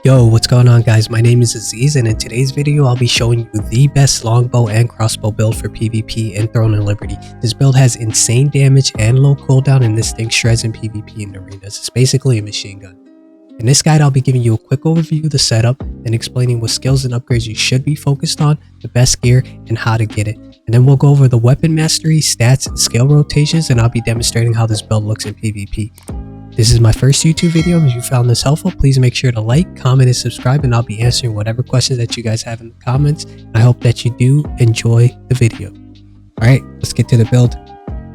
Yo, what's going on guys? My name is Aziz, and in today's video I'll be showing you the best longbow and crossbow build for PvP in Throne and Liberty. This build has insane damage and low cooldown, and this thing shreds in PvP in arenas. It's basically a machine gun. In this guide I'll be giving you a quick overview of the setup and explaining what skills and upgrades you should be focused on, the best gear, and how to get it. And then we'll go over the weapon mastery, stats, and skill rotations, and I'll be demonstrating how this build looks in PvP. This is my first YouTube video. If you found this helpful, please make sure to like, comment, and subscribe, and I'll be answering whatever questions that you guys have in the comments. I hope that you do enjoy the video. Alright, let's get to the build.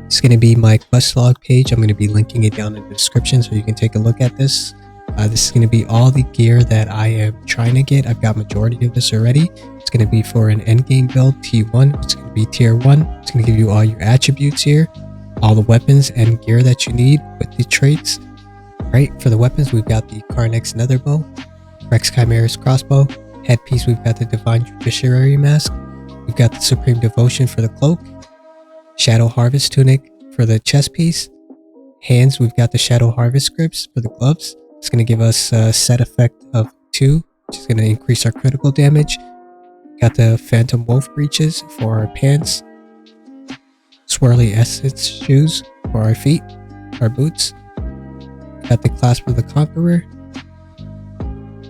It's going to be my quest log page. I'm going to be linking it down in the description so you can take a look at this. This is going to be all the gear that I am trying to get. I've got majority of this already. It's going to be for an endgame build, T1. It's going to be tier 1. It's going to give you all your attributes here, all the weapons and gear that you need with the traits. Right, for the weapons, we've got the Carnex Nether Bow, Rex Chimaera's Crossbow, headpiece, we've got the Divine Judiciary Mask, we've got the Supreme Devotion for the cloak, Shadow Harvest Tunic for the chest piece, hands, we've got the Shadow Harvest grips for the gloves. It's going to give us a set effect of 2, which is going to increase our critical damage. Got the Phantom Wolf breeches for our pants, Swirly Essence shoes for our feet, our boots. Got the Clasp of the Conqueror,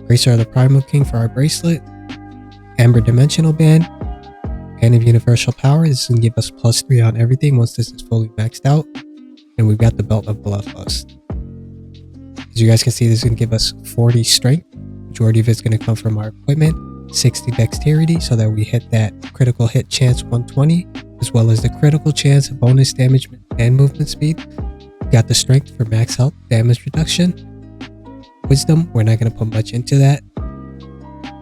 Bracer of the Primal King for our bracelet, Amber Dimensional Band, Band of Universal Power. This is going to give us +3 on everything once this is fully maxed out. And we've got the Belt of Bloodlust. As you guys can see, this is going to give us 40 strength. Majority of it's going to come from our equipment, 60 dexterity so that we hit that critical hit chance 120, as well as the critical chance, bonus damage, and movement speed. Got the strength for max health, damage reduction. Wisdom, we're not going to put much into that.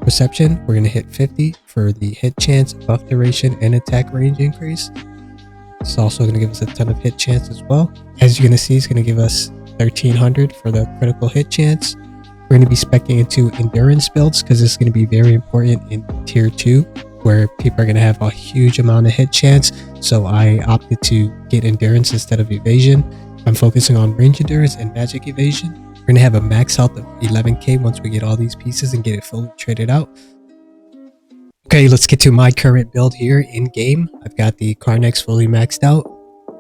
Perception, we're going to hit 50 for the hit chance, buff duration, and attack range increase. It's also going to give us a ton of hit chance as well. As you're going to see, it's going to give us 1300 for the critical hit chance. We're going to be speccing into endurance builds because this is going to be very important in tier 2, where people are going to have a huge amount of hit chance. So I opted to get endurance instead of evasion. I'm focusing on range endurance and magic evasion. We're going to have a max health of 11k once we get all these pieces and get it fully traded out. Okay, let's get to my current build here in game. I've got the Carnex fully maxed out.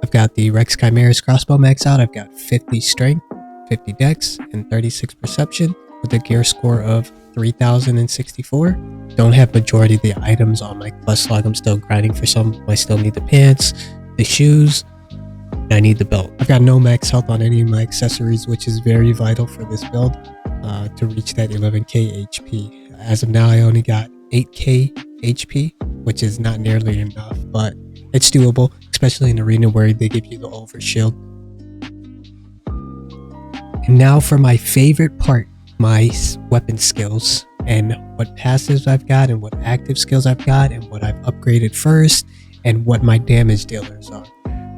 I've got the Rex Chimaera's Crossbow maxed out. I've got 50 strength, 50 dex, and 36 perception with a gear score of 3064. Don't have majority of the items on my quest log. I'm still grinding for some. I still need the pants, the shoes, and I need the belt. I've got no max health on any of my accessories, which is very vital for this build to reach that 11k HP. As of now, I only got 8k HP, which is not nearly enough, but it's doable, especially in arena where they give you the overshield. And now for my favorite part, my weapon skills and what passives I've got and what active skills I've got and what I've upgraded first and what my damage dealers are.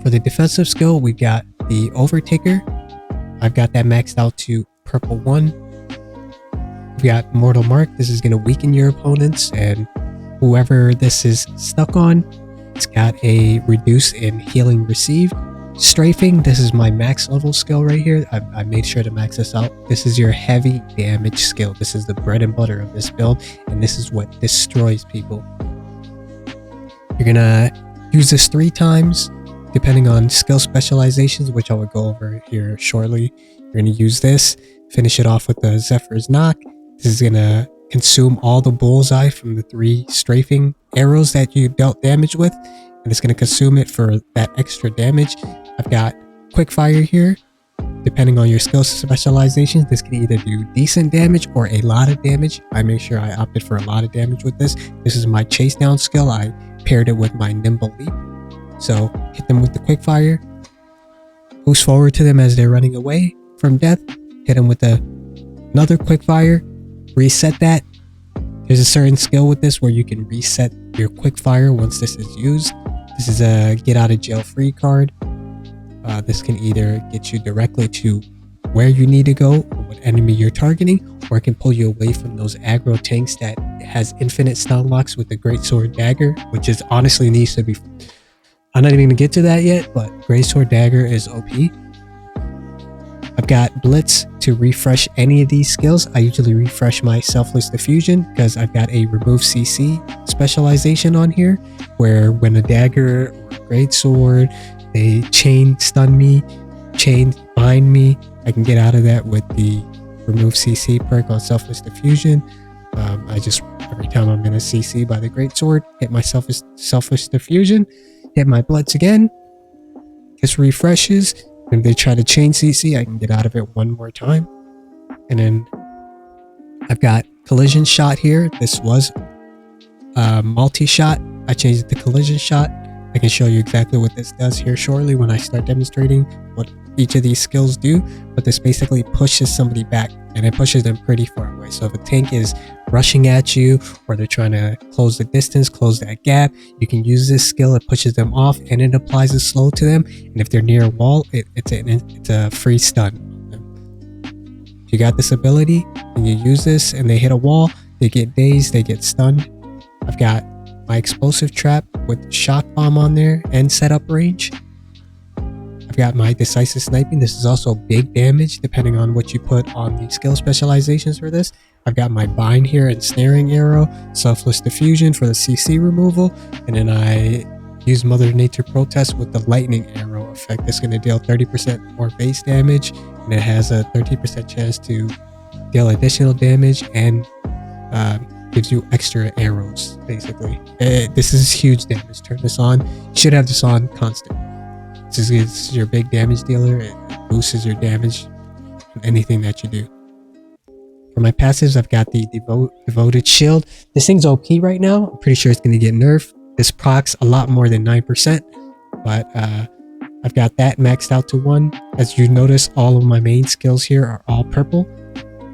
For the defensive skill, we've got the Overtaker. I've got that maxed out to purple 1. We've got Mortal Mark. This is going to weaken your opponents and whoever this is stuck on. It's got a reduce in healing received. Strafing, this is my max level skill right here. I made sure to max this out. This is your heavy damage skill. This is the bread and butter of this build, and this is what destroys people. You're going to use this 3 times. Depending on skill specializations, which I will go over here shortly. You're going to use this, finish it off with the Zephyr's Knock. This is going to consume all the bullseye from the 3 strafing arrows that you dealt damage with, and it's going to consume it for that extra damage. I've got Quick Fire here. Depending on your skill specializations, this can either do decent damage or a lot of damage. I made sure I opted for a lot of damage with this. This is my chase down skill. I paired it with my Nimble Leap. So hit them with the quick fire, boost forward to them as they're running away from death, hit them with another quick fire, reset that. There's a certain skill with this where you can reset your quick fire once this is used. This is a get out of jail free card. This can either get you directly to where you need to go or what enemy you're targeting, or it can pull you away from those aggro tanks that has infinite stun locks with the Greatsword Dagger, which is honestly needs to be. I'm not even going to get to that yet, but Greatsword Dagger is OP. I've got Blitz to refresh any of these skills. I usually refresh my Selfless Diffusion because I've got a remove CC specialization on here, where when a dagger or a great sword, they chain stun me, chain bind me, I can get out of that with the remove CC perk on Selfless Diffusion. I just, every time I'm in a CC by the great sword, hit my Selfless Diffusion, hit my Blitz again, this refreshes. If they try to chain CC, I can get out of it one more time. And then I've got collision shot here. This was multi-shot. I changed it to collision shot. I can show you exactly what this does here shortly when I start demonstrating what each of these skills do. But this basically pushes somebody back, and it pushes them pretty far away. So if a tank is rushing at you, or they're trying to close the distance, close that gap, you can use this skill. It pushes them off and it applies a slow to them. And if they're near a wall, it's a free stun. If you got this ability and you use this and they hit a wall, they get dazed, they get stunned. I've got my explosive trap with shock bomb on there and setup range. I've got my decisive sniping. This is also big damage depending on what you put on the skill specializations for this. I've got my bind here and snaring arrow, selfless diffusion for the CC removal, and then I use Mother Nature Protest with the lightning arrow effect. That's going to deal 30% more base damage, and it has a 30% chance to deal additional damage and gives you extra arrows, basically. This is huge damage. Turn this on. You should have this on constant. This is your big damage dealer. It boosts your damage on anything that you do. For my passives, I've got the Devoted Shield. This thing's OP right now. I'm pretty sure it's going to get nerfed. This procs a lot more than 9%, but I've got that maxed out to 1. As you notice, all of my main skills here are all purple.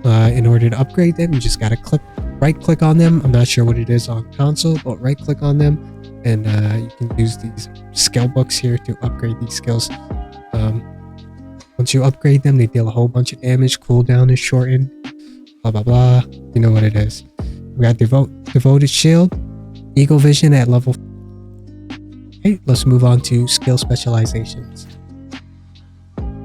In order to upgrade them, you just got to right click on them. I'm not sure what it is on console, but right click on them, and you can use these skill books here to upgrade these skills. Once you upgrade them, they deal a whole bunch of damage. Cooldown is shortened. Blah blah blah. You know what it is. We got Devoted Shield, Eagle Vision at level. Okay, let's move on to skill specializations.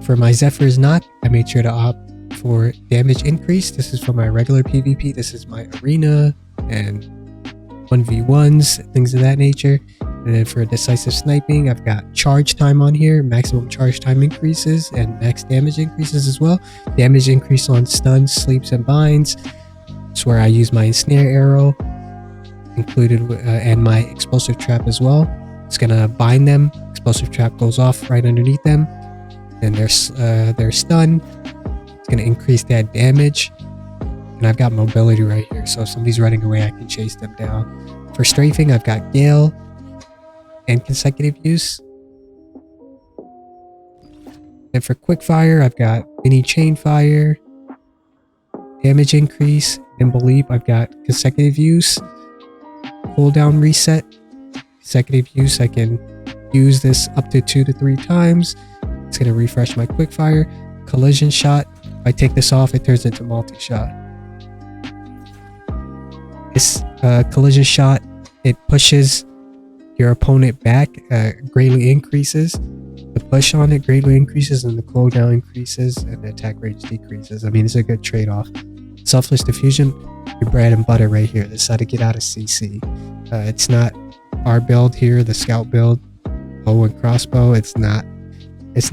For my Zephyr's Knock, I made sure to opt for damage increase. This is for my regular PvP. This is my arena and 1v1s, things of that nature. And then for decisive sniping, I've got charge time on here. Maximum charge time increases and max damage increases as well. Damage increase on stuns, sleeps, and binds. That's where I use my ensnare arrow included, and my explosive trap as well. It's gonna bind them. Explosive trap goes off right underneath them, and they're stunned. It's gonna increase that damage. And I've got mobility right here, so if somebody's running away, I can chase them down. For strafing, I've got Gale and consecutive use. And for quickfire, I've got mini chain fire, damage increase, nimble leap. I've got consecutive use, cooldown reset, consecutive use. I can use this up to 2 to 3 times. It's gonna refresh my quickfire. Collision shot. If I take this off, it turns into multi-shot. This collision shot, it pushes your opponent back, greatly increases. The push on it greatly increases, and the cooldown increases, and the attack range decreases. I mean, it's a good trade-off. Selfless diffusion, your bread and butter right here. This is how to get out of CC. It's not our build here, the scout build, bow and crossbow. It's not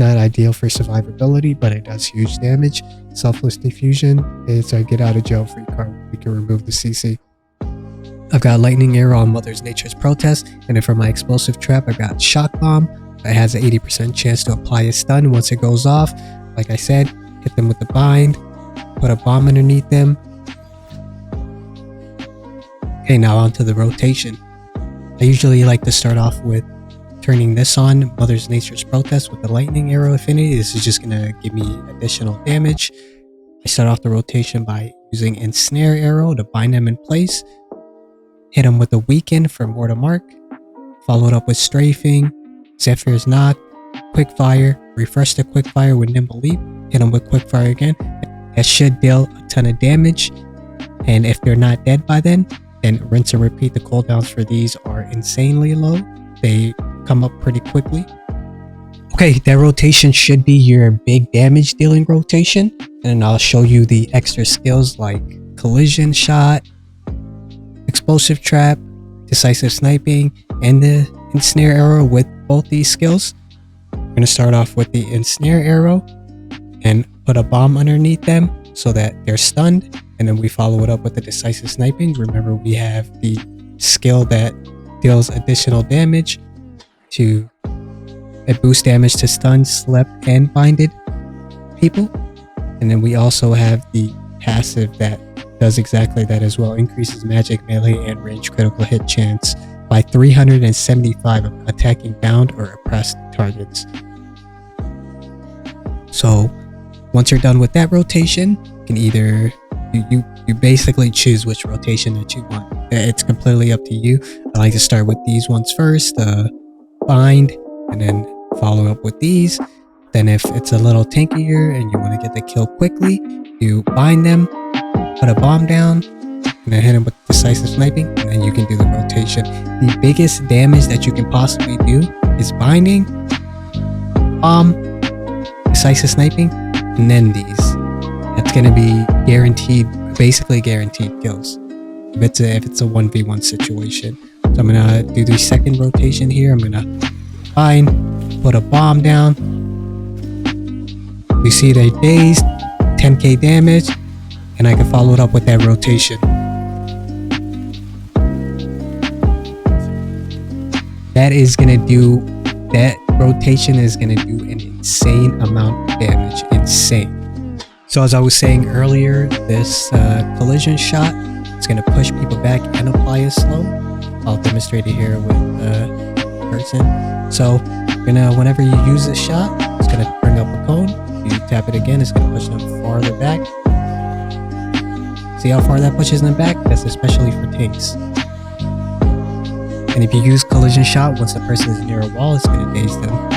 ideal for survivability, but it does huge damage. Selfless diffusion is a get out of jail free card. We can remove the CC. I've got lightning arrow on Mother Nature's Protest, and then for my explosive trap, I've got shock bomb. It has an 80% chance to apply a stun. Once it goes off, like I said, hit them with the bind, put a bomb underneath them. Okay, now onto the rotation. I usually like to start off with turning this on, Mother Nature's Protest with the lightning arrow affinity. This is just gonna give me additional damage. I start off the rotation by using ensnare arrow to bind them in place. Hit them with a weaken for more to mark. Followed up with strafing, Zephyr's Knock, quickfire, refresh the quickfire with nimble leap. Hit them with quickfire again. That should deal a ton of damage. And if they're not dead by then rinse and repeat. The cooldowns for these are insanely low. They come up pretty quickly. Okay, that rotation should be your big damage dealing rotation, and I'll show you the extra skills like collision shot, explosive trap, decisive sniping, and the ensnare arrow. With both these skills, we're gonna start off with the ensnare arrow and put a bomb underneath them so that they're stunned, and then we follow it up with the decisive sniping. Remember, we have the skill that deals additional damage to it boosts damage to stunned, slept, and binded people. And then we also have the passive that does exactly that as well. Increases magic, melee, and range critical hit chance by 375 of attacking bound or oppressed targets. So once you're done with that rotation, you can either you basically choose which rotation that you want. It's completely up to you. I like to start with these ones first, bind, and then follow up with these. Then if it's a little tankier and you want to get the kill quickly, you bind them, put a bomb down, and then hit them with decisive sniping, and then you can do the rotation. The biggest damage that you can possibly do is binding, bomb, decisive sniping, and then these. That's gonna be guaranteed, basically guaranteed kills if it's a 1v1 situation. So I'm gonna do the second rotation here. I'm gonna bind, put a bomb down. You see they dazed, 10k damage, and I can follow it up with that rotation. That rotation is gonna do an insane amount of damage. Insane. So as I was saying earlier, this collision shot is gonna push people back and apply a slow. I'll demonstrate it here with a person. So whenever you use this shot, it's gonna bring up a cone. You tap it again, it's gonna push them farther back. See how far that pushes them back? That's especially for tanks. And if you use collision shot, once the person is near a wall, it's gonna daze them.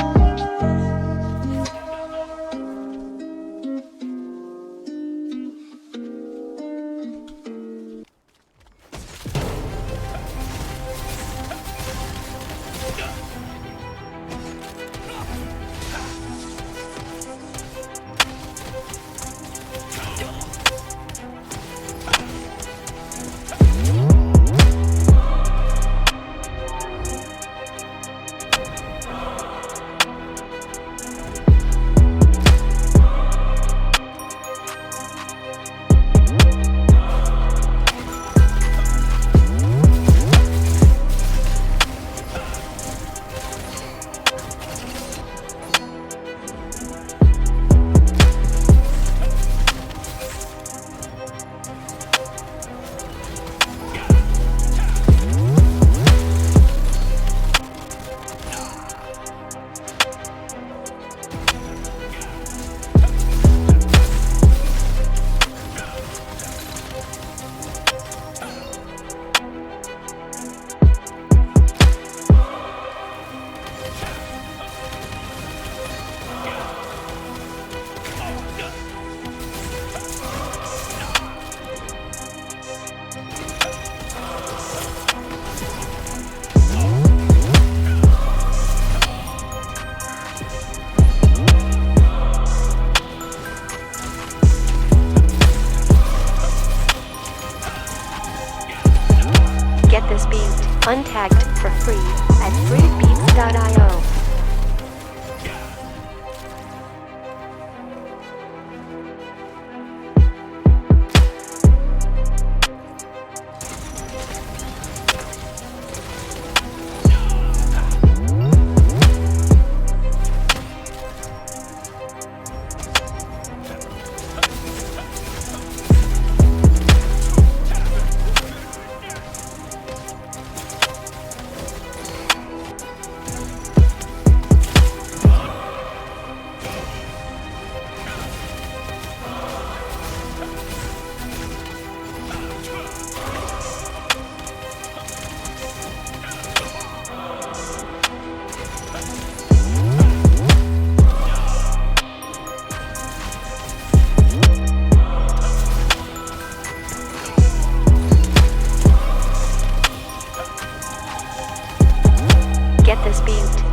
This beat untagged for free at freebeats.io.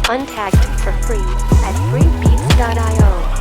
untagged for free at freebeats.io.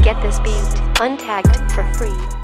Get this build untagged for free